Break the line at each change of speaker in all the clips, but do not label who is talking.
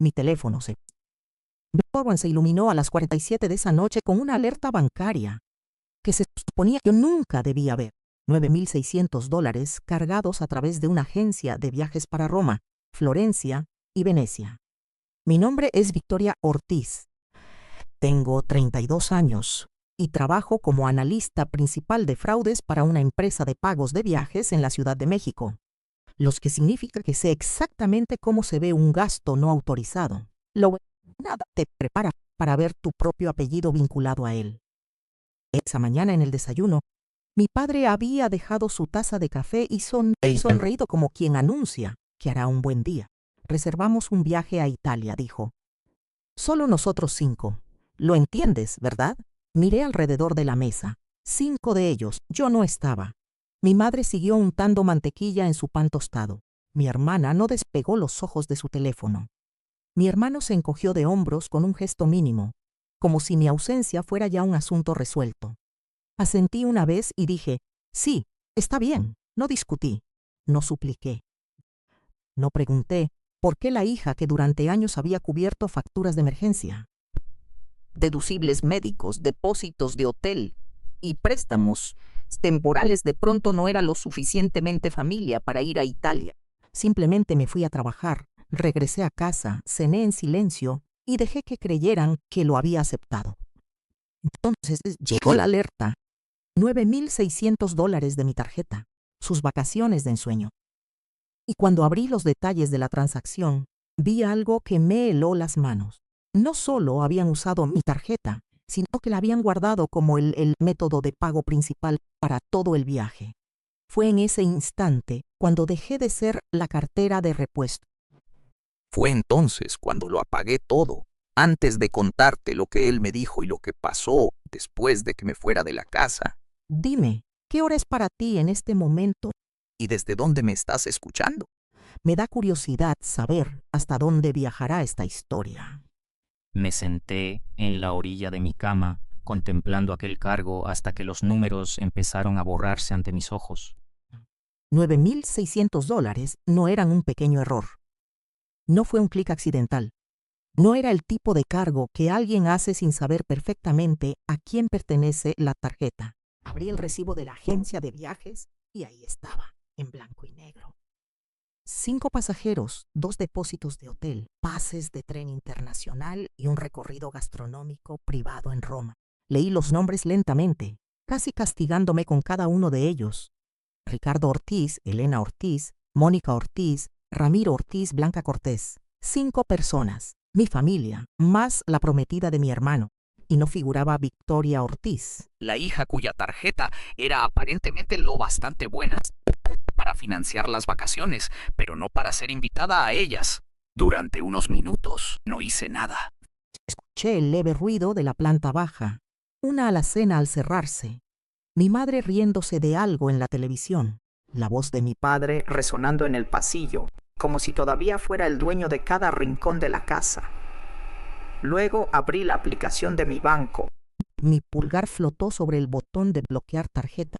Mi teléfono se... Bitcoin se iluminó a las 47 de esa noche con una alerta bancaria que se suponía que yo nunca debía ver. $9,600 cargados a través de una agencia de viajes para Roma, Florencia y Venecia. Mi nombre es Victoria Ortiz. Tengo 32 años y trabajo como analista principal de fraudes para una empresa de pagos de viajes en la Ciudad de México, lo que significa que sé exactamente cómo se ve un gasto no autorizado. Nada te prepara para ver tu propio apellido vinculado a él. Esa mañana en el desayuno, mi padre había dejado su taza de café y sonreído como quien anuncia que hará un buen día. Reservamos un viaje a Italia, dijo. Solo nosotros 5. Lo entiendes, ¿verdad? Miré alrededor de la mesa. 5 de ellos. Yo no estaba. Mi madre siguió untando mantequilla en su pan tostado. Mi hermana no despegó los ojos de su teléfono. Mi hermano se encogió de hombros con un gesto mínimo, como si mi ausencia fuera ya un asunto resuelto. Asentí una vez y dije, sí, está bien. No discutí. No supliqué. No pregunté por qué la hija que durante años había cubierto facturas de emergencia, deducibles médicos, depósitos de hotel y préstamos temporales de pronto no era lo suficientemente familia para ir a Italia. Simplemente me fui a trabajar, regresé a casa, cené en silencio y dejé que creyeran que lo había aceptado. Entonces llegó la alerta. $9,600 de mi tarjeta, sus vacaciones de ensueño. Y cuando abrí los detalles de la transacción, vi algo que me heló las manos. No solo habían usado mi tarjeta, sino que la habían guardado como el método de pago principal para todo el viaje. Fue en ese instante cuando dejé de ser la cartera de repuesto.
Fue entonces cuando lo apagué todo, antes de contarte lo que él me dijo y lo que pasó después de que me fuera de la casa.
Dime, ¿qué hora es para ti en este momento?
¿Y desde dónde me estás escuchando?
Me da curiosidad saber hasta dónde viajará esta historia.
Me senté en la orilla de mi cama, contemplando aquel cargo hasta que los números empezaron a borrarse ante mis ojos.
$9,600 no eran un pequeño error. No fue un clic accidental. No era el tipo de cargo que alguien hace sin saber perfectamente a quién pertenece la tarjeta. Abrí el recibo de la agencia de viajes y ahí estaba, en blanco y negro. 5 pasajeros, 2 depósitos de hotel, pases de tren internacional y un recorrido gastronómico privado en Roma. Leí los nombres lentamente, casi castigándome con cada uno de ellos. Ricardo Ortiz, Elena Ortiz, Mónica Ortiz, Ramiro Ortiz, Blanca Cortés. 5 personas, mi familia, más la prometida de mi hermano. Y no figuraba Victoria Ortiz,
La hija cuya tarjeta era aparentemente lo bastante buena para financiar las vacaciones, pero no para ser invitada a ellas. Durante unos minutos no hice nada.
Escuché el leve ruido de la planta baja, una alacena al cerrarse, mi madre riéndose de algo en la televisión, la voz de mi padre resonando en el pasillo, como si todavía fuera el dueño de cada rincón de la casa. Luego abrí la aplicación de mi banco. Mi pulgar flotó sobre el botón de bloquear tarjeta.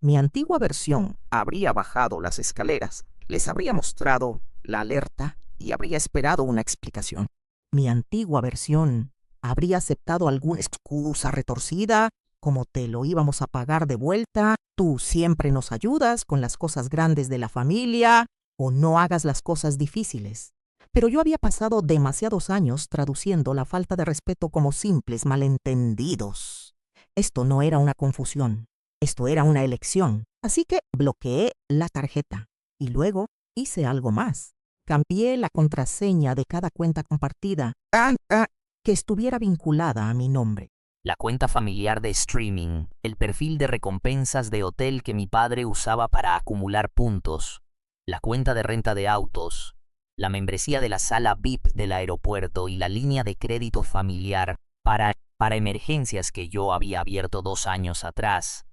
Mi antigua versión habría bajado las escaleras, les habría mostrado la alerta y habría esperado una explicación. Mi antigua versión habría aceptado alguna excusa retorcida, como te lo íbamos a pagar de vuelta, tú siempre nos ayudas con las cosas grandes de la familia, o no hagas las cosas difíciles. Pero yo había pasado demasiados años traduciendo la falta de respeto como simples malentendidos. Esto no era una confusión, esto era una elección. Así que bloqueé la tarjeta y luego hice algo más. Cambié la contraseña de cada cuenta compartida que estuviera vinculada a mi nombre.
La cuenta familiar de streaming, el perfil de recompensas de hotel que mi padre usaba para acumular puntos, la cuenta de renta de autos, la membresía de la sala VIP del aeropuerto y la línea de crédito familiar para emergencias que yo había abierto 2 años atrás.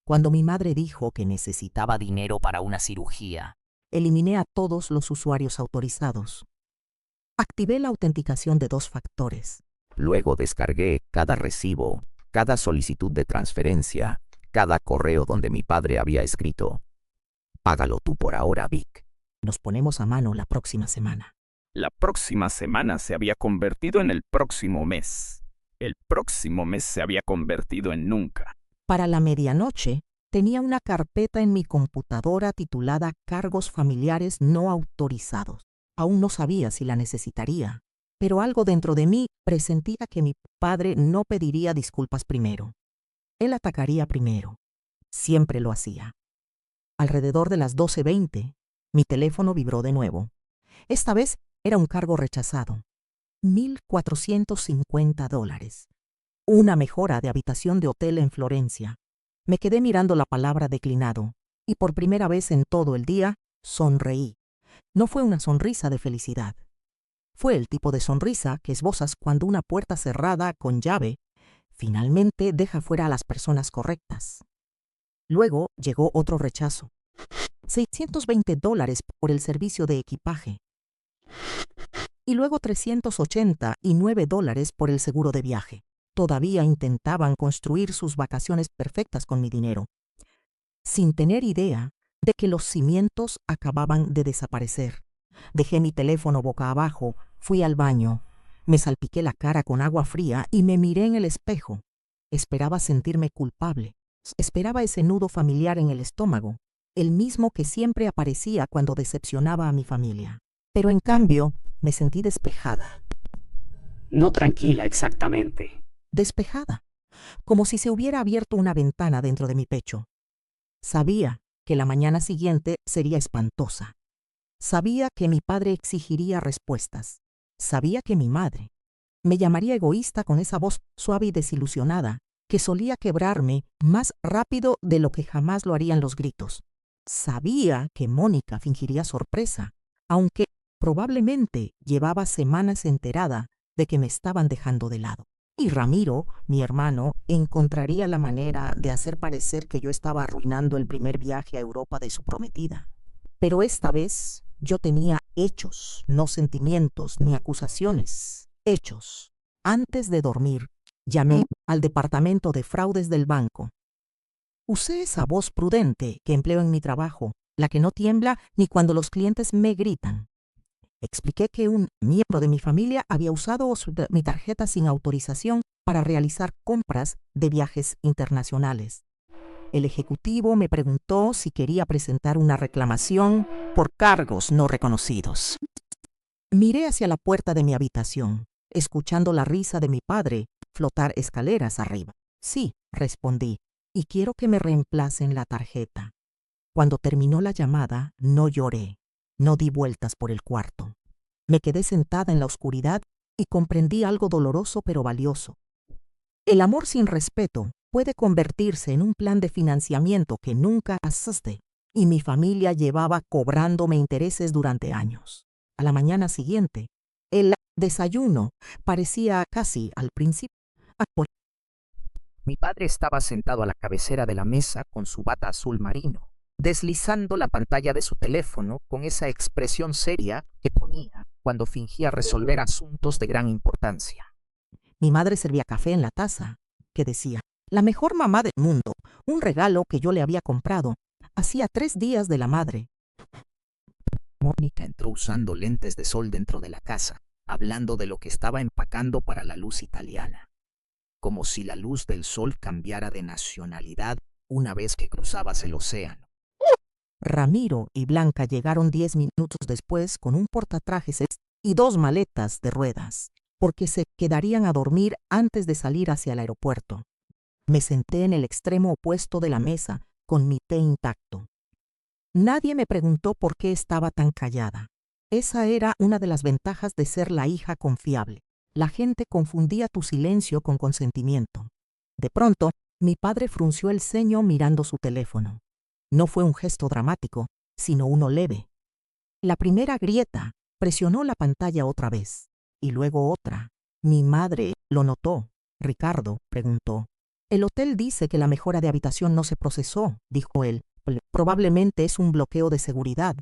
Cuando mi madre dijo que necesitaba
Daba dinero para una cirugía.
eliminé a todos los usuarios autorizados. Activé la autenticación de 2 factores.
Luego descargué cada recibo, cada solicitud de transferencia, cada correo donde mi padre había escrito: págalo tú por ahora, Vic.
Nos ponemos a mano la próxima semana.
La próxima semana se había convertido en el próximo mes. El próximo mes se había convertido en nunca.
Para la medianoche, tenía una carpeta en mi computadora titulada Cargos familiares no autorizados. Aún no sabía si la necesitaría, pero algo dentro de mí presentía que mi padre no pediría disculpas primero. Él atacaría primero. Siempre lo hacía. Alrededor de las 12:20, mi teléfono vibró de nuevo. Esta vez era un cargo rechazado. $1,450. Una mejora de habitación de hotel en Florencia. Me quedé mirando la palabra declinado y por primera vez en todo el día sonreí. No fue una sonrisa de felicidad. Fue el tipo de sonrisa que esbozas cuando una puerta cerrada con llave finalmente deja fuera a las personas correctas. Luego llegó otro rechazo. $620 por el servicio de equipaje. Y luego $389 por el seguro de viaje. Todavía intentaban construir sus vacaciones perfectas con mi dinero, sin tener idea de que los cimientos acababan de desaparecer. Dejé mi teléfono boca abajo, fui al baño, me salpiqué la cara con agua fría y me miré en el espejo. Esperaba sentirme culpable. Esperaba ese nudo familiar en el estómago, el mismo que siempre aparecía cuando decepcionaba a mi familia. Pero en cambio, me sentí despejada.
No tranquila exactamente.
Despejada, como si se hubiera abierto una ventana dentro de mi pecho. Sabía que la mañana siguiente sería espantosa. Sabía que mi padre exigiría respuestas. Sabía que mi madre me llamaría egoísta con esa voz suave y desilusionada que solía quebrarme más rápido de lo que jamás lo harían los gritos. Sabía que Mónica fingiría sorpresa, aunque probablemente llevaba semanas enterada de que me estaban dejando de lado. Y Ramiro, mi hermano, encontraría la manera de hacer parecer que yo estaba arruinando el primer viaje a Europa de su prometida. Pero esta vez yo tenía hechos, no sentimientos ni acusaciones. Hechos. Antes de dormir, llamé al departamento de fraudes del banco. Usé esa voz prudente que empleo en mi trabajo, la que no tiembla ni cuando los clientes me gritan. Expliqué que un miembro de mi familia había usado mi tarjeta sin autorización para realizar compras de viajes internacionales. El ejecutivo me preguntó si quería presentar una reclamación por cargos no reconocidos. Miré hacia la puerta de mi habitación, escuchando la risa de mi padre flotar escaleras arriba. Sí, respondí, y quiero que me reemplacen la tarjeta. Cuando terminó la llamada, no lloré. No di vueltas por el cuarto. Me quedé sentada en la oscuridad y comprendí algo doloroso pero valioso. El amor sin respeto puede convertirse en un plan de financiamiento que nunca asiste, y mi familia llevaba cobrándome intereses durante años. A la mañana siguiente, el desayuno parecía casi al principio.
Mi padre estaba sentado a la cabecera de la mesa con su bata azul marino, deslizando la pantalla de su teléfono con esa expresión seria que ponía cuando fingía resolver asuntos de gran importancia.
Mi madre servía café en la taza, que decía, la mejor mamá del mundo, un regalo que yo le había comprado. Hacía 3 días de la madre.
Mónica entró usando lentes de sol dentro de la casa, hablando de lo que estaba empacando para la luz italiana. Como si la luz del sol cambiara de nacionalidad una vez que cruzabas el océano.
Ramiro y Blanca llegaron 10 minutos después con un portatrajes y 2 maletas de ruedas, porque se quedarían a dormir antes de salir hacia el aeropuerto. Me senté en el extremo opuesto de la mesa, con mi té intacto. Nadie me preguntó por qué estaba tan callada. Esa era una de las ventajas de ser la hija confiable. La gente confundía tu silencio con consentimiento. De pronto, mi padre frunció el ceño mirando su teléfono. No fue un gesto dramático, sino uno leve. La primera grieta presionó la pantalla otra vez, y luego otra. Mi madre lo notó. Ricardo preguntó. El hotel dice que la mejora de habitación no se procesó, dijo él. Probablemente es un bloqueo de seguridad.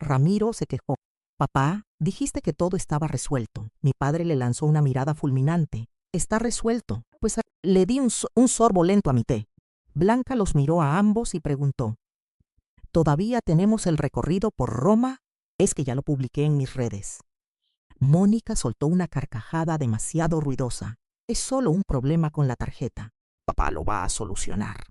Ramiro se quejó. Papá, dijiste que todo estaba resuelto. Mi padre le lanzó una mirada fulminante. Está resuelto. Pues le di un sorbo lento a mi té. Blanca los miró a ambos y preguntó. ¿Todavía tenemos el recorrido por Roma? Es que ya lo publiqué en mis redes. Mónica soltó una carcajada demasiado ruidosa. Es solo un problema con la tarjeta. Papá lo va a solucionar.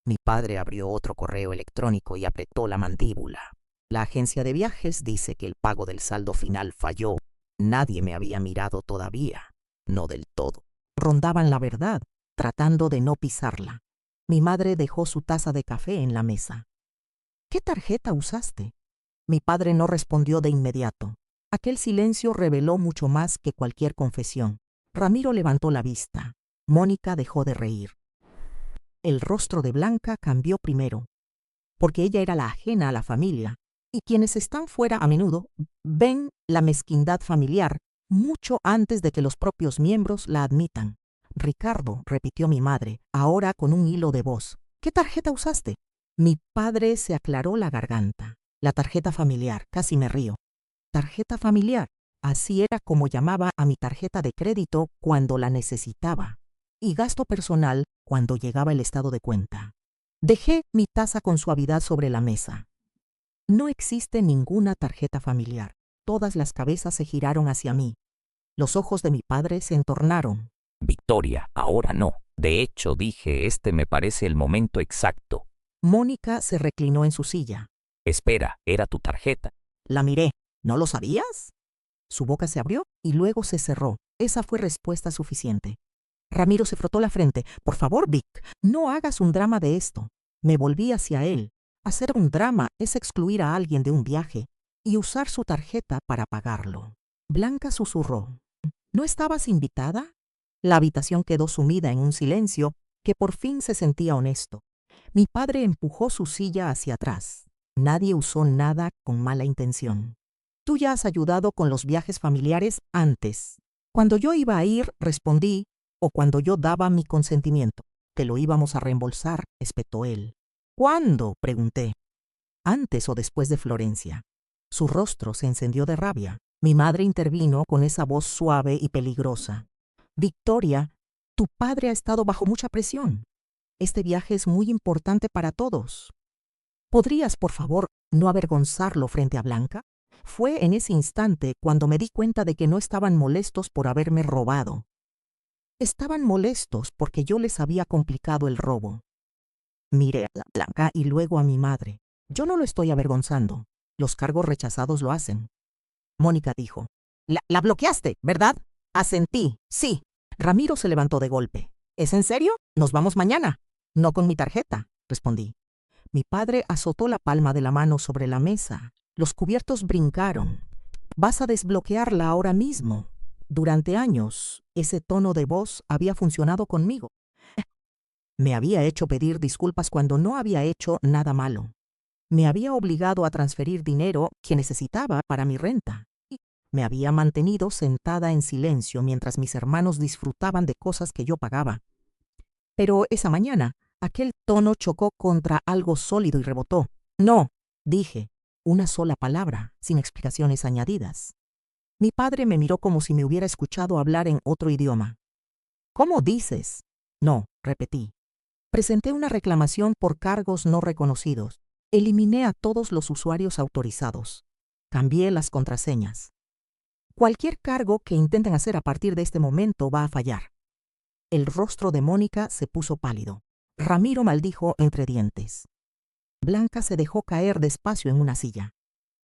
Mi padre abrió otro correo electrónico y apretó la mandíbula. La agencia de viajes dice que el pago del saldo final falló. Nadie me había mirado todavía. No del todo. Rondaban la verdad, tratando de no pisarla. Mi madre dejó su taza de café en la mesa. ¿Qué tarjeta usaste? Mi padre no respondió de inmediato. Aquel silencio reveló mucho más que cualquier confesión. Ramiro levantó la vista. Mónica dejó de reír. El rostro de Blanca cambió primero, porque ella era la ajena a la familia, y quienes están fuera a menudo ven la mezquindad familiar mucho antes de que los propios miembros la admitan. Ricardo, repitió mi madre, ahora con un hilo de voz. ¿Qué tarjeta usaste? Mi padre se aclaró la garganta. La tarjeta familiar, casi me río. Tarjeta familiar, así era como llamaba a mi tarjeta de crédito cuando la necesitaba, y gasto personal cuando llegaba el estado de cuenta. Dejé mi taza con suavidad sobre la mesa. No existe ninguna tarjeta familiar. Todas las cabezas se giraron hacia mí. Los ojos de mi padre se entornaron.
Victoria, ahora no. De hecho, dije, este me parece el momento exacto.
Mónica se reclinó en su silla.
Espera, era tu tarjeta.
La miré. ¿No lo sabías? Su boca se abrió y luego se cerró. Esa fue respuesta suficiente. Ramiro se frotó la frente. Por favor, Vic, no hagas un drama de esto. Me volví hacia él. Hacer un drama es excluir a alguien de un viaje y usar su tarjeta para pagarlo. Blanca susurró. ¿No estabas invitada? La habitación quedó sumida en un silencio que por fin se sentía honesto. Mi padre empujó su silla hacia atrás. Nadie usó nada con mala intención. Tú ya has ayudado con los viajes familiares antes. Cuando yo iba a ir, respondí, o cuando yo daba mi consentimiento. Te lo íbamos a reembolsar, espetó él. ¿Cuándo? Pregunté. ¿Antes o después de Florencia? Su rostro se encendió de rabia. Mi madre intervino con esa voz suave y peligrosa. Victoria, tu padre ha estado bajo mucha presión. Este viaje es muy importante para todos. ¿Podrías, por favor, no avergonzarlo frente a Blanca? Fue en ese instante cuando me di cuenta de que no estaban molestos por haberme robado. Estaban molestos porque yo les había complicado el robo. Miré a Blanca y luego a mi madre. Yo no lo estoy avergonzando. Los cargos rechazados lo hacen. Mónica dijo. La bloqueaste, ¿verdad? Asentí, sí. Ramiro se levantó de golpe. ¿Es en serio? Nos vamos mañana. No con mi tarjeta, respondí. Mi padre azotó la palma de la mano sobre la mesa. Los cubiertos brincaron. Vas a desbloquearla ahora mismo. Durante años, ese tono de voz había funcionado conmigo. Me había hecho pedir disculpas cuando no había hecho nada malo. Me había obligado a transferir dinero que necesitaba para mi renta. Me había mantenido sentada en silencio mientras mis hermanos disfrutaban de cosas que yo pagaba. Pero esa mañana, aquel tono chocó contra algo sólido y rebotó. No, dije, una sola palabra, sin explicaciones añadidas. Mi padre me miró como si me hubiera escuchado hablar en otro idioma. ¿Cómo dices? No, repetí. Presenté una reclamación por cargos no reconocidos. Eliminé a todos los usuarios autorizados. Cambié las contraseñas. Cualquier cargo que intenten hacer a partir de este momento va a fallar. El rostro de Mónica se puso pálido. Ramiro maldijo entre dientes. Blanca se dejó caer despacio en una silla.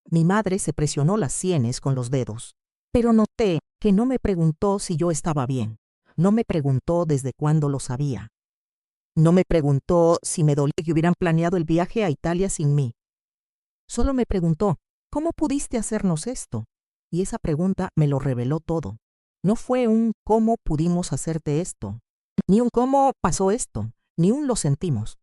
Mi madre se presionó las sienes con los dedos, pero noté que no me preguntó si yo estaba bien. No me preguntó desde cuándo lo sabía. No me preguntó si me dolía que hubieran planeado el viaje a Italia sin mí. Solo me preguntó, ¿cómo pudiste hacernos esto? Y esa pregunta me lo reveló todo. No fue un ¿cómo pudimos hacerte esto? Ni un ¿cómo pasó esto? Ni un lo sentimos.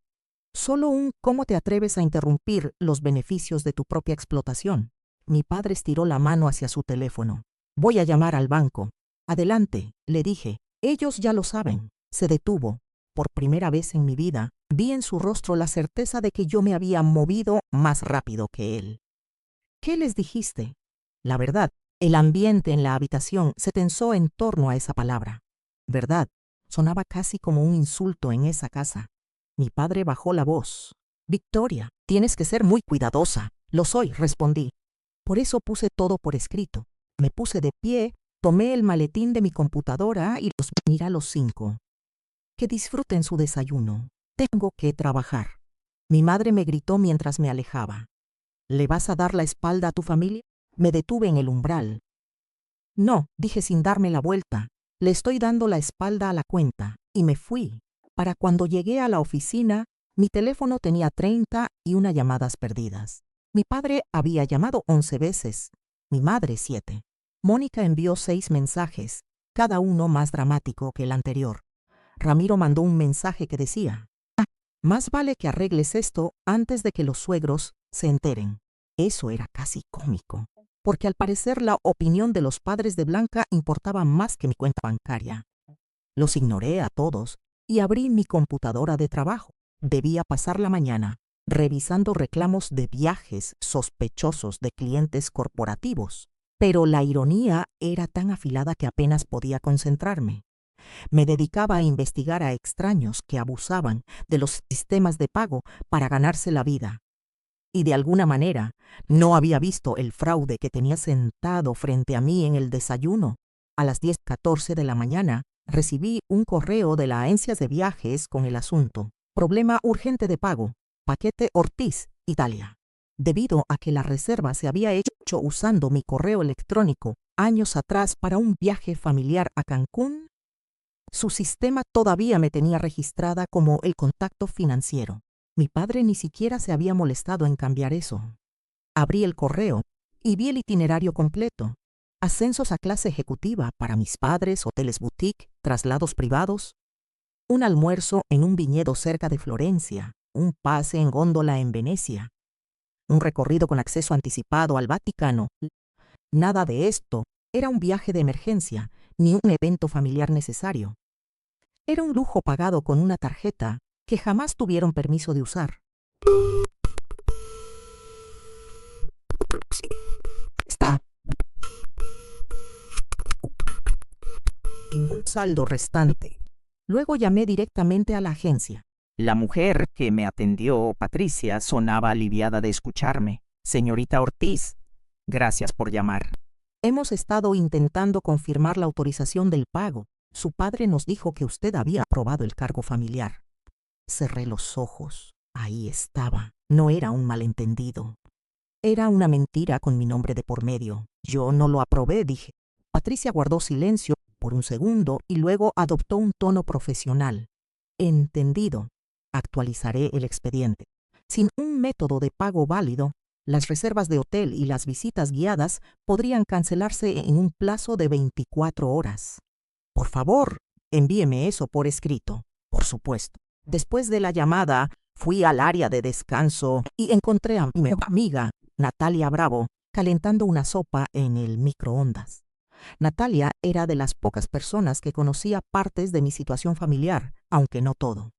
Solo un ¿cómo te atreves a interrumpir los beneficios de tu propia explotación? Mi padre estiró la mano hacia su teléfono. Voy a llamar al banco. Adelante, le dije. Ellos ya lo saben. Se detuvo. Por primera vez en mi vida, vi en su rostro la certeza de que yo me había movido más rápido que él. ¿Qué les dijiste? La verdad, el ambiente en la habitación se tensó en torno a esa palabra. Verdad, sonaba casi como un insulto en esa casa. Mi padre bajó la voz. Victoria, tienes que ser muy cuidadosa. Lo soy, respondí. Por eso puse todo por escrito. Me puse de pie, tomé el maletín de mi computadora y los miré a los 5. Que disfruten su desayuno. Tengo que trabajar. Mi madre me gritó mientras me alejaba. ¿Le vas a dar la espalda a tu familia? Me detuve en el umbral. No, dije sin darme la vuelta. Le estoy dando la espalda a la cuenta. Y me fui. Para cuando llegué a la oficina, mi teléfono tenía 31 llamadas perdidas. Mi padre había llamado 11 veces. Mi madre 7. Mónica envió 6 mensajes, cada uno más dramático que el anterior. Ramiro mandó un mensaje que decía: más vale que arregles esto antes de que los suegros se enteren. Eso era casi cómico, porque al parecer la opinión de los padres de Blanca importaba más que mi cuenta bancaria. Los ignoré a todos y abrí mi computadora de trabajo. Debía pasar la mañana revisando reclamos de viajes sospechosos de clientes corporativos, pero la ironía era tan afilada que apenas podía concentrarme. Me dedicaba a investigar a extraños que abusaban de los sistemas de pago para ganarse la vida. Y de alguna manera no había visto el fraude que tenía sentado frente a mí en el desayuno. A las 10:14 de la mañana recibí un correo de la agencia de viajes con el asunto: problema urgente de pago, paquete Ortiz, Italia. Debido a que la reserva se había hecho usando mi correo electrónico años atrás para un viaje familiar a Cancún, su sistema todavía me tenía registrada como el contacto financiero. Mi padre ni siquiera se había molestado en cambiar eso. Abrí el correo y vi el itinerario completo: ascensos a clase ejecutiva para mis padres, hoteles boutique, traslados privados, un almuerzo en un viñedo cerca de Florencia, un pase en góndola en Venecia, un recorrido con acceso anticipado al Vaticano. Nada de esto era un viaje de emergencia ni un evento familiar necesario. Era un lujo pagado con una tarjeta que jamás tuvieron permiso de usar. Está un saldo restante. Luego llamé directamente a la agencia.
La mujer que me atendió, Patricia, sonaba aliviada de escucharme. Señorita Ortiz, gracias por llamar.
Hemos estado intentando confirmar la autorización del pago. Su padre nos dijo que usted había aprobado el cargo familiar. Cerré los ojos. Ahí estaba. No era un malentendido. Era una mentira con mi nombre de por medio. Yo no lo aprobé, dije. Patricia guardó silencio por un segundo y luego adoptó un tono profesional. Entendido. Actualizaré el expediente. Sin un método de pago válido, las reservas de hotel y las visitas guiadas podrían cancelarse en un plazo de 24 horas. Por favor, envíeme eso por escrito. Por supuesto. Después de la llamada, fui al área de descanso y encontré a mi amiga, Natalia Bravo, calentando una sopa en el microondas. Natalia era de las pocas personas que conocía partes de mi situación familiar, aunque no todo.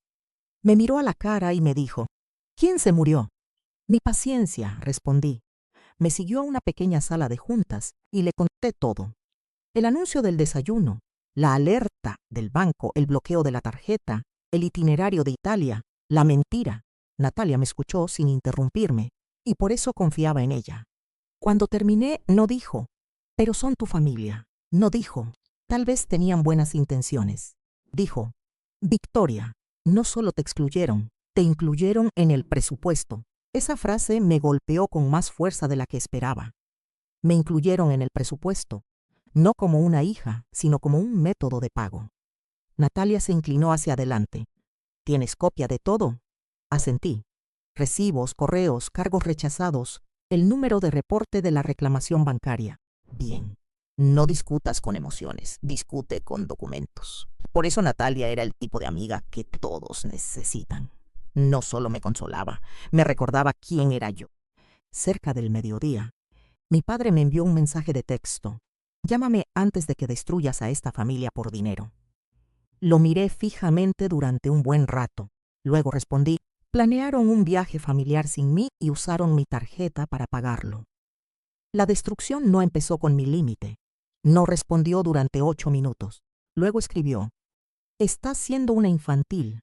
Me miró a la cara y me dijo: ¿quién se murió? Mi paciencia, respondí. Me siguió a una pequeña sala de juntas y le conté todo. El anuncio del desayuno, la alerta del banco, el bloqueo de la tarjeta, el itinerario de Italia, la mentira. Natalia me escuchó sin interrumpirme y por eso confiaba en ella. Cuando terminé, no dijo: pero son tu familia. No dijo: tal vez tenían buenas intenciones. Dijo: Victoria, no solo te excluyeron, te incluyeron en el presupuesto. Esa frase me golpeó con más fuerza de la que esperaba. Me incluyeron en el presupuesto, no como una hija, sino como un método de pago. Natalia se inclinó hacia adelante. ¿Tienes copia de todo? Asentí. Recibos, correos, cargos rechazados, el número de reporte de la reclamación bancaria. Bien. No discutas con emociones, discute con documentos. Por eso Natalia era el tipo de amiga que todos necesitan. No solo me consolaba, me recordaba quién era yo. Cerca del mediodía, mi padre me envió un mensaje de texto: llámame antes de que destruyas a esta familia por dinero. Lo miré fijamente durante un buen rato. Luego respondí: planearon un viaje familiar sin mí y usaron mi tarjeta para pagarlo. La destrucción no empezó con mi límite. No respondió durante 8 minutos. Luego escribió: estás siendo una infantil.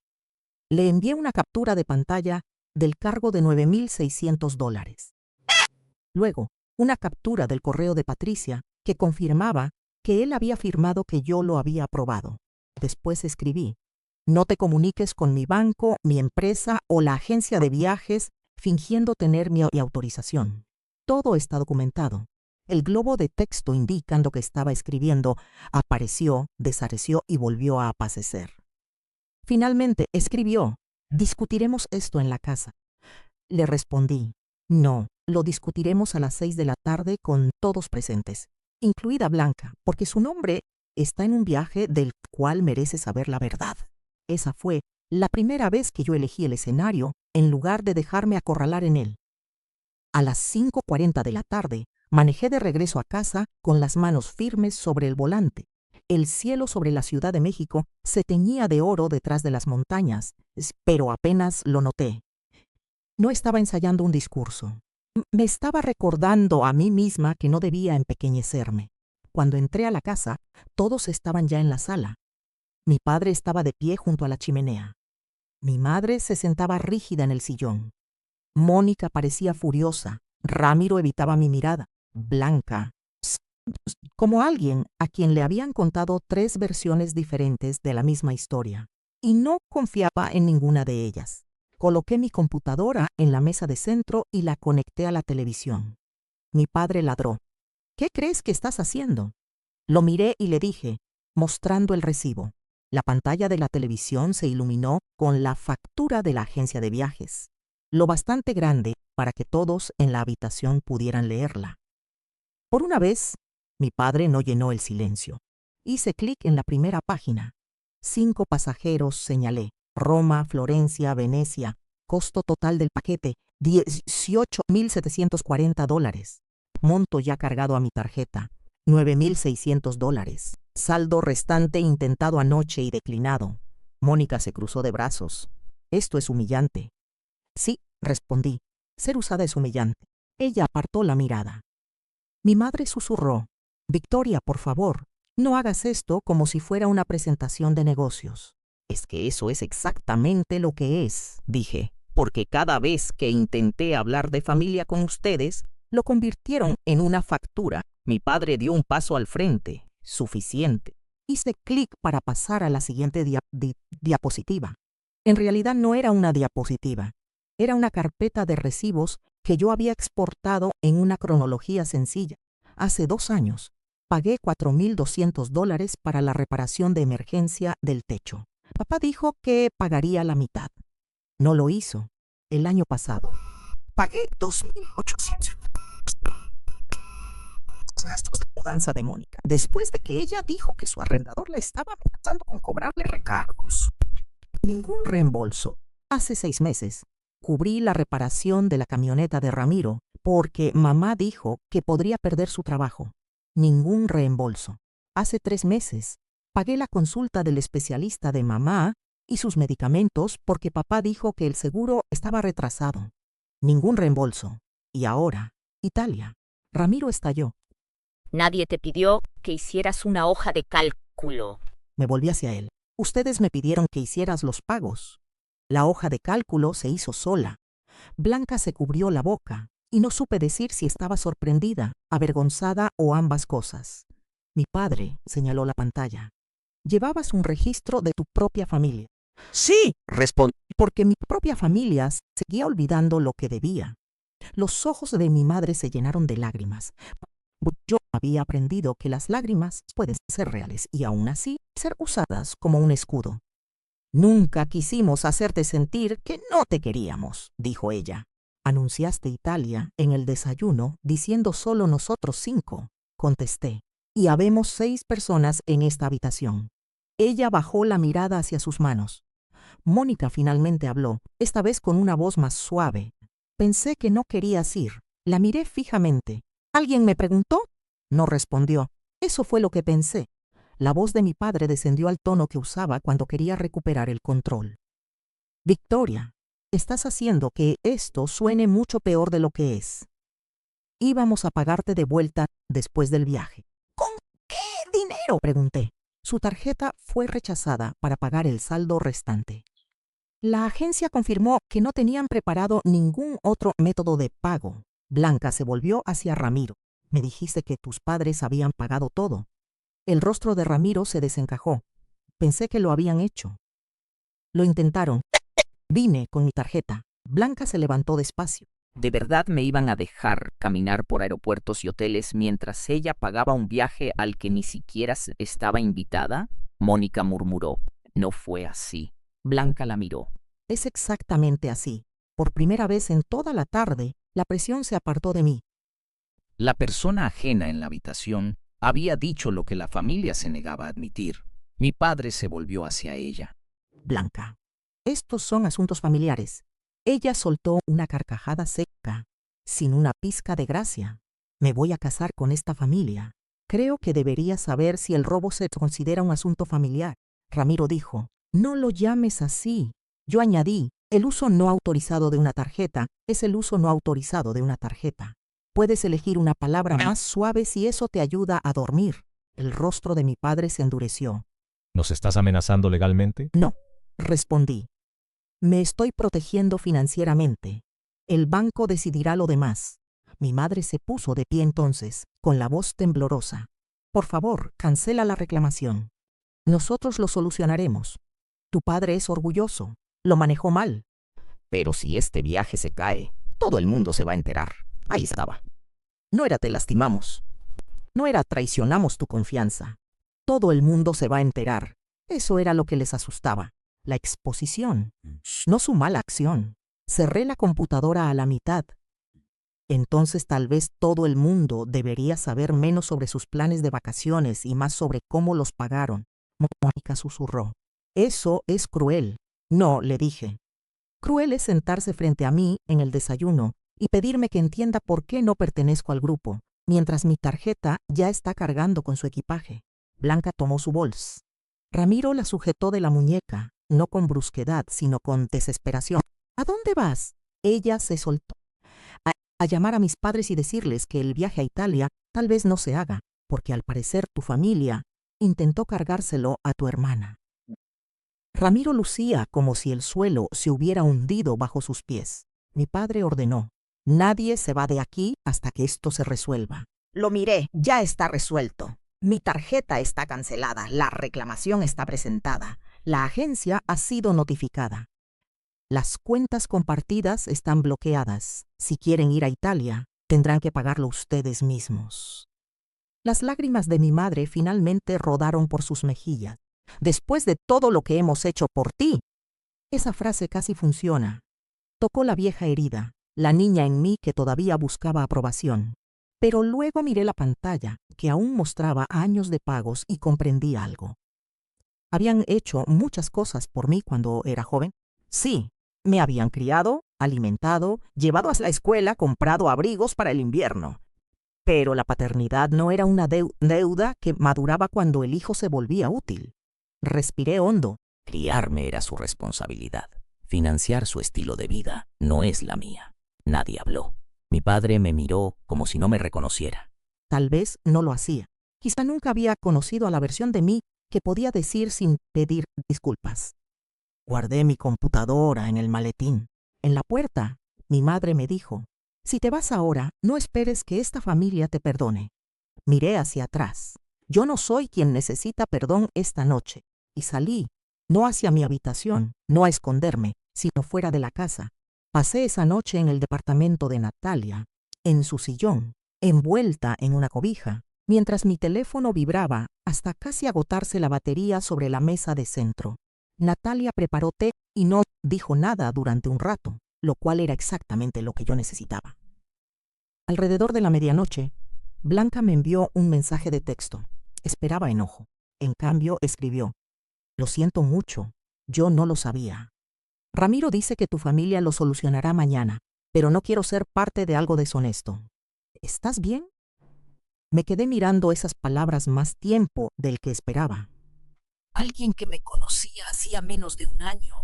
Le envié una captura de pantalla del cargo de $9,600. Luego, una captura del correo de Patricia que confirmaba que él había afirmado que yo lo había aprobado. Después escribí: no te comuniques con mi banco, mi empresa o la agencia de viajes fingiendo tener mi autorización. Todo está documentado. El globo de texto indicando que estaba escribiendo apareció, desapareció y volvió a aparecer. Finalmente escribió: discutiremos esto en la casa. Le respondí: no, lo discutiremos a las 6 de la tarde con todos presentes, incluida Blanca, porque su nombre está en un viaje del cual merece saber la verdad. Esa fue la primera vez que yo elegí el escenario en lugar de dejarme acorralar en él. A las 5:40 de la tarde, manejé de regreso a casa con las manos firmes sobre el volante. El cielo sobre la Ciudad de México se teñía de oro detrás de las montañas, pero apenas lo noté. No estaba ensayando un discurso. Me estaba recordando a mí misma que no debía empequeñecerme. Cuando entré a la casa, todos estaban ya en la sala. Mi padre estaba de pie junto a la chimenea. Mi madre se sentaba rígida en el sillón. Mónica parecía furiosa. Ramiro evitaba mi mirada. Blanca, como alguien a quien le habían contado 3 versiones diferentes de la misma historia, y no confiaba en ninguna de ellas. Coloqué mi computadora en la mesa de centro y la conecté a la televisión. Mi padre ladró: ¿qué crees que estás haciendo? Lo miré y le dije, mostrando el recibo. La pantalla de la televisión se iluminó con la factura de la agencia de viajes, lo bastante grande para que todos en la habitación pudieran leerla. Por una vez, mi padre no llenó el silencio. Hice clic en la primera página. 5 pasajeros, señalé. Roma, Florencia, Venecia. Costo total del paquete, $18,740. Monto ya cargado a mi tarjeta, $9,600. Saldo restante intentado anoche y declinado. Mónica se cruzó de brazos. Esto es humillante. Sí, respondí. Ser usada es humillante. Ella apartó la mirada. Mi madre susurró: Victoria, por favor, no hagas esto como si fuera una presentación de negocios. Es que eso es exactamente lo que es, dije, porque cada vez que intenté hablar de familia con ustedes, lo convirtieron en una factura. Mi padre dio un paso al frente. Suficiente. Hice clic para pasar a la siguiente diapositiva. En realidad no era una diapositiva. Era una carpeta de recibos que yo había exportado en una cronología sencilla. Hace 2 años, pagué $4,200 para la reparación de emergencia del techo. Papá dijo que pagaría la mitad. No lo hizo. El año pasado, pagué $2,800. Gastos de mudanza de Mónica, después de que ella dijo que su arrendador la estaba amenazando con cobrarle recargos. Ningún reembolso. Hace 6 meses, cubrí la reparación de la camioneta de Ramiro porque mamá dijo que podría perder su trabajo. Ningún reembolso. Hace 3 meses, pagué la consulta del especialista de mamá y sus medicamentos porque papá dijo que el seguro estaba retrasado. Ningún reembolso. Y ahora, Italia. Ramiro estalló.
Nadie te pidió que hicieras una hoja de cálculo.
Me volví hacia él. Ustedes me pidieron que hicieras los pagos. La hoja de cálculo se hizo sola. Blanca se cubrió la boca y no supe decir si estaba sorprendida, avergonzada o ambas cosas. Mi padre señaló la pantalla. Llevabas un registro de tu propia familia. Sí, respondí, porque mi propia familia seguía olvidando lo que debía. Los ojos de mi madre se llenaron de lágrimas. Yo había aprendido que las lágrimas pueden ser reales y aún así ser usadas como un escudo. Nunca quisimos hacerte sentir que no te queríamos, dijo ella. Anunciaste Italia en el desayuno diciendo solo nosotros 5, contesté, y habemos 6 personas en esta habitación. Ella bajó la mirada hacia sus manos. Mónica finalmente habló, esta vez con una voz más suave. Pensé que no querías ir. La miré fijamente. ¿Alguien me preguntó? No respondió. Eso fue lo que pensé. La voz de mi padre descendió al tono que usaba cuando quería recuperar el control. Victoria, estás haciendo que esto suene mucho peor de lo que es. Íbamos a pagarte de vuelta después del viaje. ¿Con qué dinero?, pregunté. Su tarjeta fue rechazada para pagar el saldo restante. La agencia confirmó que no tenían preparado ningún otro método de pago. Blanca se volvió hacia Ramiro. Me dijiste que tus padres habían pagado todo. El rostro de Ramiro se desencajó. Pensé que lo habían hecho. Lo intentaron. Vine con mi tarjeta. Blanca se levantó despacio.
¿De verdad me iban a dejar caminar por aeropuertos y hoteles mientras ella pagaba un viaje al que ni siquiera estaba invitada? Mónica murmuró. No fue así. Blanca la miró.
Es exactamente así. Por primera vez en toda la tarde, la presión se apartó de mí.
La persona ajena en la habitación había dicho lo que la familia se negaba a admitir. Mi padre se volvió hacia ella.
Blanca, estos son asuntos familiares. Ella soltó una carcajada seca, sin una pizca de gracia. Me voy a casar con esta familia. Creo que deberías saber si el robo se considera un asunto familiar. Ramiro dijo, no lo llames así. Yo añadí, el uso no autorizado de una tarjeta es el uso no autorizado de una tarjeta. Puedes elegir una palabra más suave si eso te ayuda a dormir. El rostro de mi padre se endureció.
¿Nos estás amenazando legalmente?
No, respondí. Me estoy protegiendo financieramente. El banco decidirá lo demás. Mi madre se puso de pie entonces, con la voz temblorosa. Por favor, cancela la reclamación. Nosotros lo solucionaremos. Tu padre es orgulloso. Lo manejó mal.
Pero si este viaje se cae, todo el mundo se va a enterar. Ahí estaba. No era te lastimamos.
No era traicionamos tu confianza. Todo el mundo se va a enterar. Eso era lo que les asustaba. La exposición, no su mala acción. Cerré la computadora a la mitad. Entonces tal vez todo el mundo debería saber menos sobre sus planes de vacaciones y más sobre cómo los pagaron. Mónica susurró. Eso es cruel. No, le dije. Cruel es sentarse frente a mí en el desayuno y pedirme que entienda por qué no pertenezco al grupo, mientras mi tarjeta ya está cargando con su equipaje. Blanca tomó su bolsa. Ramiro la sujetó de la muñeca, no con brusquedad, sino con desesperación. ¿A dónde vas? Ella se soltó. A llamar a mis padres y decirles que el viaje a Italia tal vez no se haga, porque al parecer tu familia intentó cargárselo a tu hermana. Ramiro lucía como si el suelo se hubiera hundido bajo sus pies. Mi padre ordenó, nadie se va de aquí hasta que esto se resuelva.
Lo miré, ya está resuelto. Mi tarjeta está cancelada, la reclamación está presentada.
La agencia ha sido notificada. Las cuentas compartidas están bloqueadas. Si quieren ir a Italia, tendrán que pagarlo ustedes mismos. Las lágrimas de mi madre finalmente rodaron por sus mejillas. Después de todo lo que hemos hecho por ti. Esa frase casi funciona. Tocó la vieja herida, la niña en mí que todavía buscaba aprobación. Pero luego miré la pantalla, que aún mostraba años de pagos y comprendí algo. ¿Habían hecho muchas cosas por mí cuando era joven? Sí, me habían criado, alimentado, llevado a la escuela, comprado abrigos para el invierno. Pero la paternidad no era una deuda que maduraba cuando el hijo se volvía útil. Respiré hondo.
Criarme era su responsabilidad. Financiar su estilo de vida no es la mía. Nadie habló. Mi padre me miró como si no me reconociera.
Tal vez no lo hacía. Quizá nunca había conocido a la versión de mí que podía decir sin pedir disculpas. Guardé mi computadora en el maletín. En la puerta, mi madre me dijo, si te vas ahora, no esperes que esta familia te perdone. Miré hacia atrás. Yo no soy quien necesita perdón esta noche. Y salí, no hacia mi habitación, no a esconderme, sino fuera de la casa. Pasé esa noche en el departamento de Natalia, en su sillón, envuelta en una cobija, mientras mi teléfono vibraba hasta casi agotarse la batería sobre la mesa de centro. Natalia preparó té y no dijo nada durante un rato, lo cual era exactamente lo que yo necesitaba. Alrededor de la medianoche, Blanca me envió un mensaje de texto. Esperaba enojo. En cambio, escribió, lo siento mucho, yo no lo sabía. Ramiro dice que tu familia lo solucionará mañana, pero no quiero ser parte de algo deshonesto. ¿Estás bien? Me quedé mirando esas palabras más tiempo del que esperaba.
Alguien que me conocía hacía menos de un año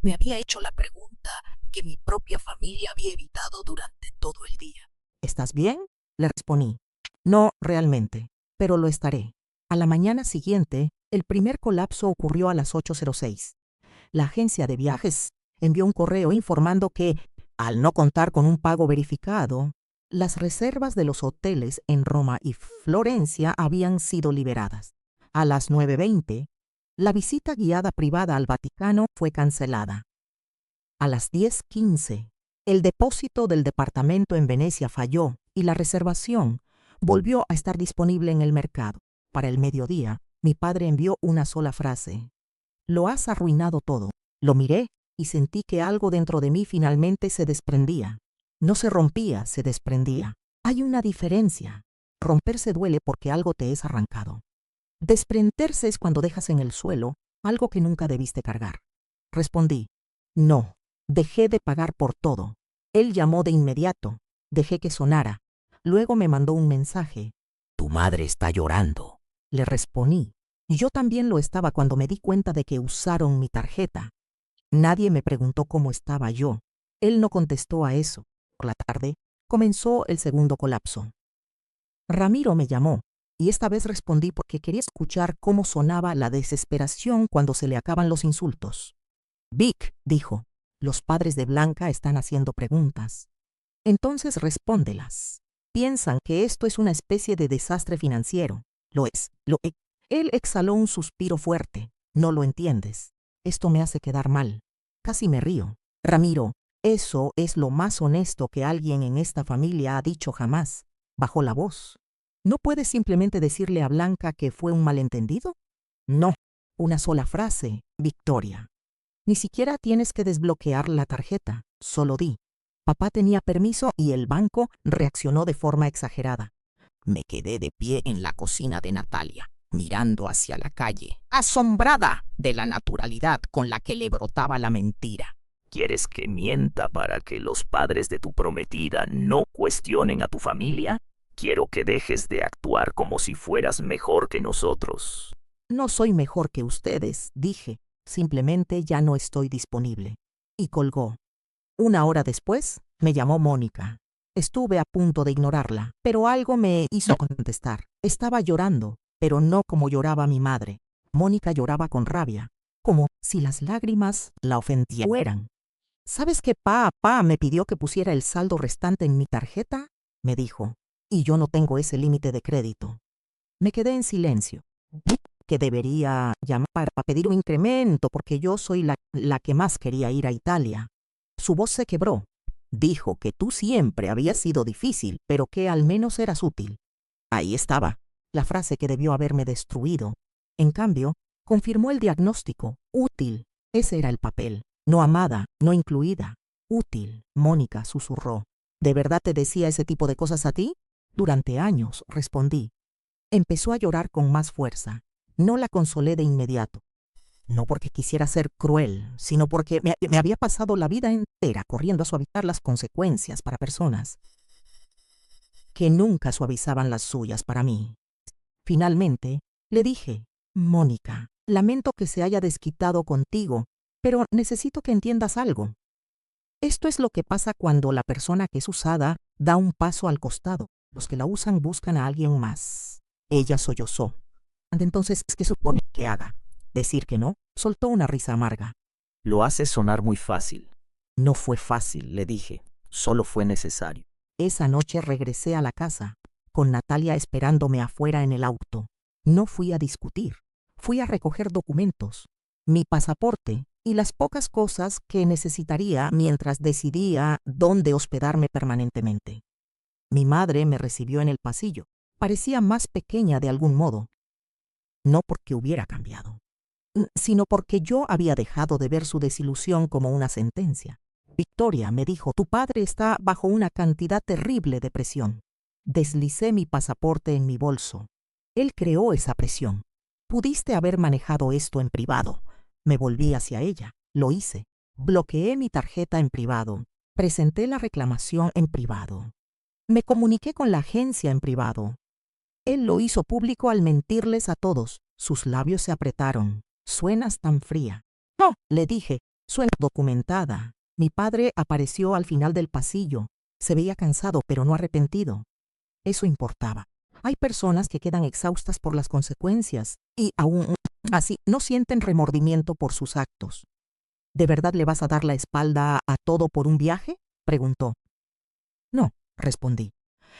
me había hecho la pregunta que mi propia familia había evitado durante todo el día.
¿Estás bien? Le respondí. No, realmente, pero lo estaré. A la mañana siguiente, el primer colapso ocurrió a las 8:06. La agencia de viajes envió un correo informando que, al no contar con un pago verificado, Las reservas de los hoteles en Roma y Florencia habían sido liberadas. A las 9:20, la visita guiada privada al Vaticano fue cancelada. A las 10:15, el depósito del departamento en Venecia falló y la reservación volvió a estar disponible en el mercado. Para el mediodía, mi padre envió una sola frase. «Lo has arruinado todo». Lo miré y sentí que algo dentro de mí finalmente se desprendía. No se rompía, se desprendía. Hay una diferencia. Romperse duele porque algo te es arrancado. Desprenderse es cuando dejas en el suelo algo que nunca debiste cargar. Respondí, no, dejé de pagar por todo. Él llamó de inmediato, dejé que sonara. Luego me mandó un mensaje.
Tu madre está llorando.
Le respondí. Yo también lo estaba cuando me di cuenta de que usaron mi tarjeta. Nadie me preguntó cómo estaba yo. Él no contestó a eso. Por la tarde, comenzó el segundo colapso. Ramiro me llamó, y esta vez respondí porque quería escuchar cómo sonaba la desesperación cuando se le acaban los insultos. Vic, dijo, los padres de Blanca están haciendo preguntas. Entonces respóndelas. Piensan que esto es una especie de desastre financiero. Lo es, lo es. Él exhaló un suspiro fuerte. No lo entiendes. Esto me hace quedar mal. Casi me río. Ramiro, eso es lo más honesto que alguien en esta familia ha dicho jamás. Bajó la voz. ¿No puedes simplemente decirle a Blanca que fue un malentendido? No. Una sola frase, Victoria. Ni siquiera tienes que desbloquear la tarjeta. Solo di. Papá tenía permiso y el banco reaccionó de forma exagerada.
Me quedé de pie en la cocina de Natalia, mirando hacia la calle, asombrada de la naturalidad con la que le brotaba la mentira.
¿Quieres que mienta para que los padres de tu prometida no cuestionen a tu familia? Quiero que dejes de actuar como si fueras mejor que nosotros.
No soy mejor que ustedes, dije. Simplemente ya no estoy disponible. Y colgó. Una hora después, me llamó Mónica. Estuve a punto de ignorarla, pero algo me hizo contestar. Estaba llorando, pero no como lloraba mi madre. Mónica lloraba con rabia, como si las lágrimas la ofendieran. ¿Sabes que papá me pidió que pusiera el saldo restante en mi tarjeta? Me dijo, y yo no tengo ese límite de crédito. Me quedé en silencio. Que debería llamar para pedir un incremento porque yo soy la que más quería ir a Italia. Su voz se quebró. Dijo que tú siempre habías sido difícil, pero que al menos eras útil. Ahí estaba, la frase que debió haberme destruido. En cambio, confirmó el diagnóstico. Útil. Ese era el papel. No amada, no incluida. Útil. Mónica susurró. ¿De verdad te decía ese tipo de cosas a ti? Durante años, respondí. Empezó a llorar con más fuerza. No la consolé de inmediato. No porque quisiera ser cruel, sino porque me había pasado la vida entera corriendo a suavizar las consecuencias para personas que nunca suavizaban las suyas para mí. Finalmente, le dije, Mónica, lamento que se haya desquitado contigo, pero necesito que entiendas algo. Esto es lo que pasa cuando la persona que es usada da un paso al costado. Los que la usan buscan a alguien más. Ella sollozó. Entonces, ¿qué supone que haga? ¿Decir que no? Soltó una risa amarga.
Lo haces sonar muy fácil.
No fue fácil, le dije.
Solo fue necesario.
Esa noche regresé a la casa, con Natalia esperándome afuera en el auto. No fui a discutir. Fui a recoger documentos, mi pasaporte y las pocas cosas que necesitaría mientras decidía dónde hospedarme permanentemente. Mi madre me recibió en el pasillo. Parecía más pequeña de algún modo. No porque hubiera cambiado, sino porque yo había dejado de ver su desilusión como una sentencia. Victoria, me dijo, tu padre está bajo una cantidad terrible de presión. Deslicé mi pasaporte en mi bolso. Él creó esa presión. Pudiste haber manejado esto en privado. Me volví hacia ella. Lo hice. Bloqueé mi tarjeta en privado. Presenté la reclamación en privado. Me comuniqué con la agencia en privado. Él lo hizo público al mentirles a todos. Sus labios se apretaron. Suenas tan fría. No, le dije, suena documentada. Mi padre apareció al final del pasillo. Se veía cansado, pero no arrepentido. Eso importaba. Hay personas que quedan exhaustas por las consecuencias y aún así no sienten remordimiento por sus actos. ¿De verdad le vas a dar la espalda a todo por un viaje?, preguntó. No, respondí.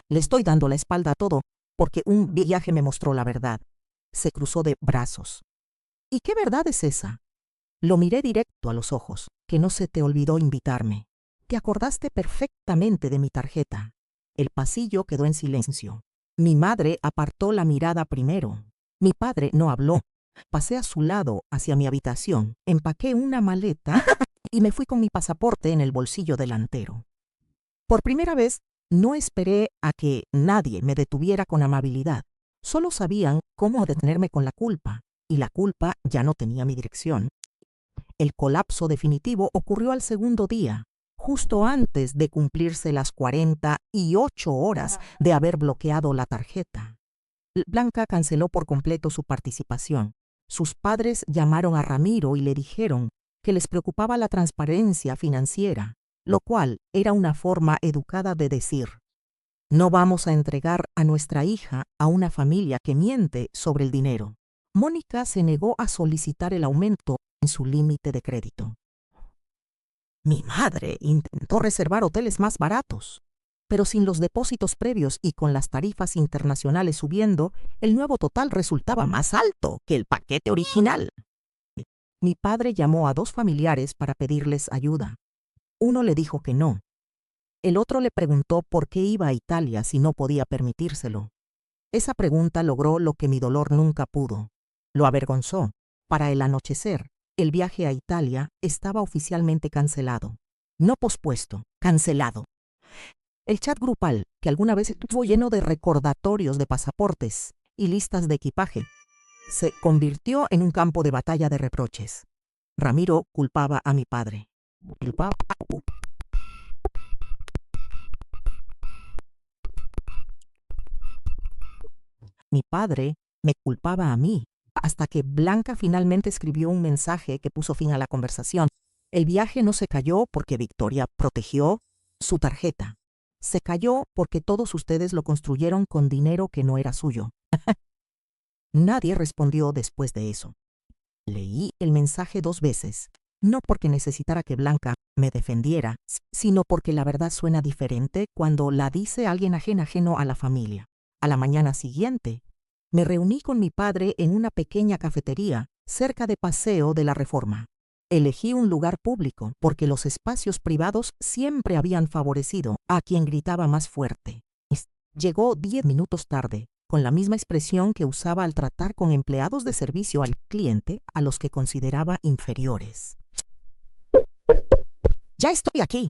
Le estoy dando la espalda a todo porque un viaje me mostró la verdad. Se cruzó de brazos. ¿Y qué verdad es esa? Lo miré directo a los ojos. Que no se te olvidó invitarme. Te acordaste perfectamente de mi tarjeta. El pasillo quedó en silencio. Mi madre apartó la mirada primero. Mi padre no habló. Pasé a su lado hacia mi habitación, empaqué una maleta y me fui con mi pasaporte en el bolsillo delantero. Por primera vez, no esperé a que nadie me detuviera con amabilidad. Solo sabían cómo detenerme con la culpa, y la culpa ya no tenía mi dirección. El colapso definitivo ocurrió al segundo día, justo antes de cumplirse las 48 horas de haber bloqueado la tarjeta. Blanca canceló por completo su participación. Sus padres llamaron a Ramiro y le dijeron que les preocupaba la transparencia financiera, lo cual era una forma educada de decir: no vamos a entregar a nuestra hija a una familia que miente sobre el dinero. Mónica se negó a solicitar el aumento en su límite de crédito. Mi madre intentó reservar hoteles más baratos, pero sin los depósitos previos y con las tarifas internacionales subiendo, el nuevo total resultaba más alto que el paquete original. Mi padre llamó a 2 familiares para pedirles ayuda. Uno le dijo que no. El otro le preguntó por qué iba a Italia si no podía permitírselo. Esa pregunta logró lo que mi dolor nunca pudo. Lo avergonzó. Para el anochecer, el viaje a Italia estaba oficialmente cancelado. No pospuesto, cancelado. El chat grupal, que alguna vez estuvo lleno de recordatorios de pasaportes y listas de equipaje, se convirtió en un campo de batalla de reproches. Ramiro culpaba a mi padre. Mi padre me culpaba a mí, hasta que Blanca finalmente escribió un mensaje que puso fin a la conversación. El viaje no se cayó porque Victoria protegió su tarjeta. Se cayó porque todos ustedes lo construyeron con dinero que no era suyo. Nadie respondió después de eso. Leí el mensaje 2 veces, no porque necesitara que Blanca me defendiera, sino porque la verdad suena diferente cuando la dice alguien ajeno a la familia. A la mañana siguiente, me reuní con mi padre en una pequeña cafetería cerca de Paseo de la Reforma. Elegí un lugar público porque los espacios privados siempre habían favorecido a quien gritaba más fuerte. Llegó 10 minutos tarde, con la misma expresión que usaba al tratar con empleados de servicio al cliente a los que consideraba inferiores. «Ya estoy aquí»,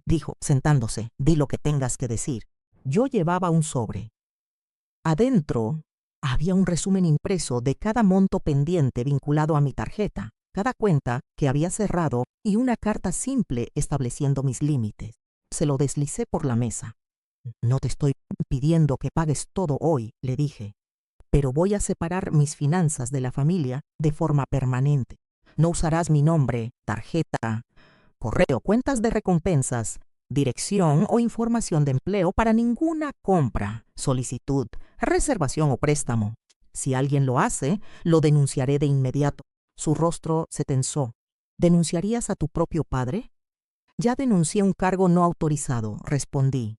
dijo, sentándose. «Di lo que tengas que decir». Yo llevaba un sobre. Adentro había un resumen impreso de cada monto pendiente vinculado a mi tarjeta, cada cuenta que había cerrado y una carta simple estableciendo mis límites. Se lo deslicé por la mesa. «No te estoy pidiendo que pagues todo hoy», le dije, «pero voy a separar mis finanzas de la familia de forma permanente. No usarás mi nombre, tarjeta, correo, cuentas de recompensas, dirección o información de empleo para ninguna compra, solicitud, reservación o préstamo. Si alguien lo hace, lo denunciaré de inmediato». Su rostro se tensó. «¿Denunciarías a tu propio padre?» «Ya denuncié un cargo no autorizado», respondí.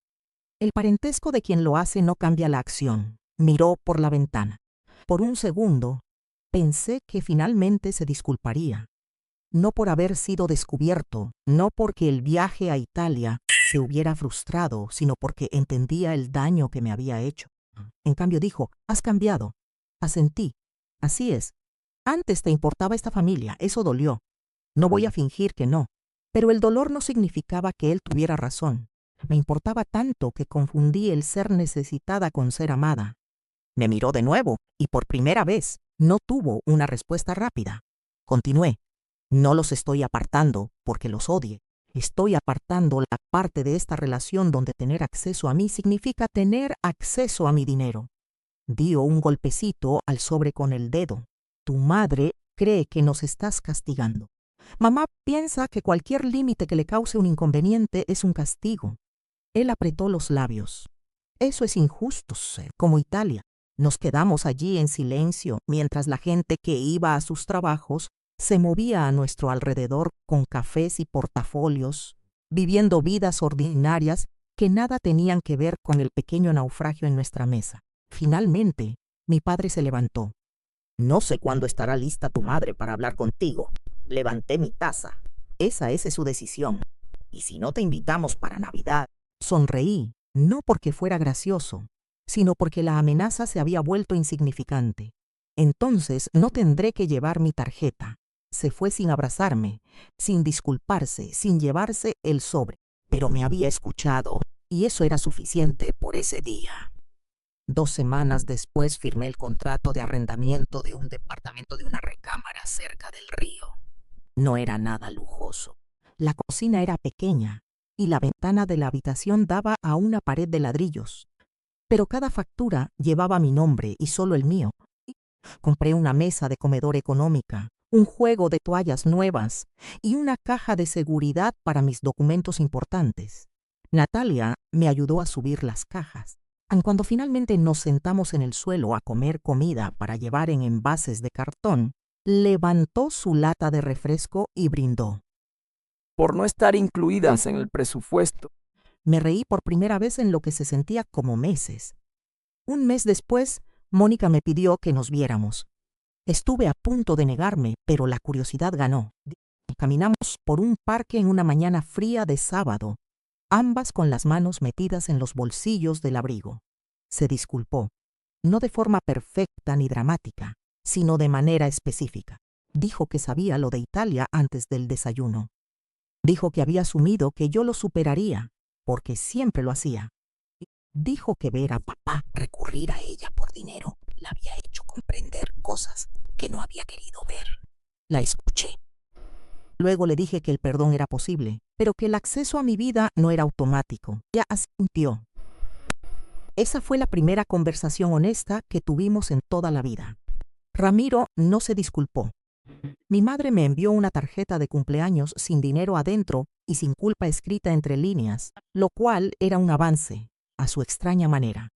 «El parentesco de quien lo hace no cambia la acción». Miró por la ventana. Por un segundo, pensé que finalmente se disculparía. No por haber sido descubierto, no porque el viaje a Italia se hubiera frustrado, sino porque entendía el daño que me había hecho. En cambio dijo: «Has cambiado». Asentí. «Así es. Antes te importaba esta familia, eso dolió. No voy a fingir que no. Pero el dolor no significaba que él tuviera razón. Me importaba tanto que confundí el ser necesitada con ser amada». Me miró de nuevo y por primera vez no tuvo una respuesta rápida. Continué. «No los estoy apartando porque los odie. Estoy apartando la parte de esta relación donde tener acceso a mí significa tener acceso a mi dinero». Dio un golpecito al sobre con el dedo. «Tu madre cree que nos estás castigando. Mamá piensa que cualquier límite que le cause un inconveniente es un castigo». Él apretó los labios. «Eso es injusto, como Italia». Nos quedamos allí en silencio mientras la gente que iba a sus trabajos se movía a nuestro alrededor con cafés y portafolios, viviendo vidas ordinarias que nada tenían que ver con el pequeño naufragio en nuestra mesa. Finalmente, mi padre se levantó.
No sé cuándo estará lista tu madre para hablar contigo. Levanté mi taza. Esa es su decisión. Y si no te invitamos para Navidad...
Sonreí, no porque fuera gracioso, sino porque la amenaza se había vuelto insignificante. Entonces no tendré que llevar mi tarjeta. Se fue sin abrazarme, sin disculparse, sin llevarse el sobre.
Pero me había escuchado, y eso era suficiente por ese día.
2 semanas después firmé el contrato de arrendamiento de un departamento de una recámara cerca del río.
No era nada lujoso.
La cocina era pequeña y la ventana de la habitación daba a una pared de ladrillos. Pero cada factura llevaba mi nombre y solo el mío. Compré una mesa de comedor económica, un juego de toallas nuevas y una caja de seguridad para mis documentos importantes. Natalia me ayudó a subir las cajas. Cuando finalmente nos sentamos en el suelo a comer comida para llevar en envases de cartón, levantó su lata de refresco y brindó.
Por no estar incluidas en el presupuesto.
Me reí por primera vez en lo que se sentía como meses. Un mes después, Mónica me pidió que nos viéramos. Estuve a punto de negarme, pero la curiosidad ganó. Caminamos por un parque en una mañana fría de sábado, ambas con las manos metidas en los bolsillos del abrigo. Se disculpó, no de forma perfecta ni dramática, sino de manera específica. Dijo que sabía lo de Italia antes del desayuno. Dijo que había asumido que yo lo superaría, porque siempre lo hacía. Dijo que ver a papá recurrir a ella por dinero la había hecho comprender cosas que no había querido ver. La escuché. Luego le dije que el perdón era posible, pero que el acceso a mi vida no era automático. Ella asintió. Esa fue la primera conversación honesta que tuvimos en toda la vida. Ramiro no se disculpó. Mi madre me envió una tarjeta de cumpleaños sin dinero adentro y sin culpa escrita entre líneas, lo cual era un avance, a su extraña manera.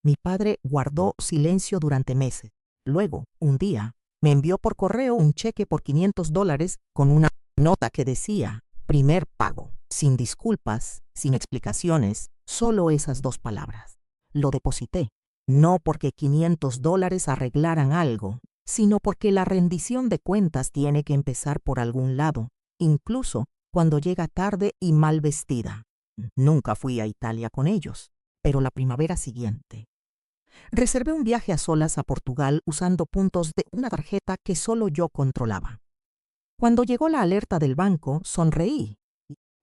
Mi padre guardó silencio durante meses. Luego, un día, me envió por correo un cheque por $500 con una nota que decía, primer pago, sin disculpas, sin explicaciones, solo esas 2 palabras. Lo deposité, no porque $500 arreglaran algo, sino porque la rendición de cuentas tiene que empezar por algún lado, incluso cuando llega tarde y mal vestida. Nunca fui a Italia con ellos, pero la primavera siguiente. Reservé un viaje a solas a Portugal usando puntos de una tarjeta que solo yo controlaba. Cuando llegó la alerta del banco, sonreí.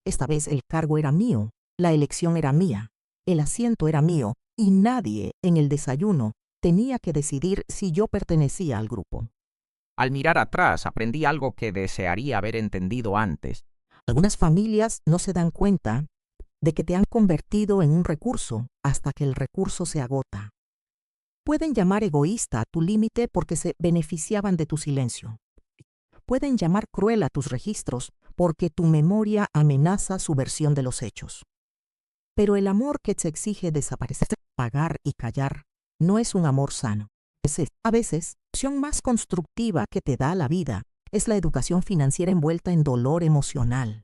Esta vez el cargo era mío, la elección era mía, el asiento era mío y nadie en el desayuno tenía que decidir si yo pertenecía al grupo.
Al mirar atrás, aprendí algo que desearía haber entendido antes.
Algunas familias no se dan cuenta de que te han convertido en un recurso hasta que el recurso se agota. Pueden llamar egoísta a tu límite porque se beneficiaban de tu silencio. Pueden llamar cruel a tus registros porque tu memoria amenaza su versión de los hechos. Pero el amor que te exige desaparecer, pagar y callar no es un amor sano. A veces, la opción más constructiva que te da la vida es la educación financiera envuelta en dolor emocional.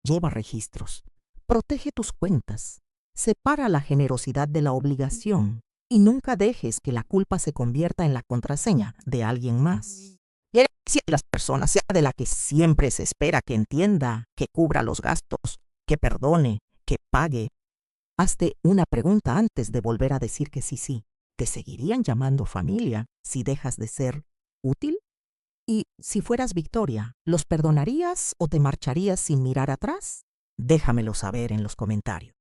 Lleva registros. Protege tus cuentas. Separa la generosidad de la obligación. Y nunca dejes que la culpa se convierta en la contraseña de alguien más. Y si las personas sea de la que siempre se espera que entienda, que cubra los gastos, que perdone, que pague. Hazte una pregunta antes de volver a decir que sí. ¿Te seguirían llamando familia si dejas de ser útil? Y si fueras Victoria, ¿los perdonarías o te marcharías sin mirar atrás? Déjamelo saber en los comentarios.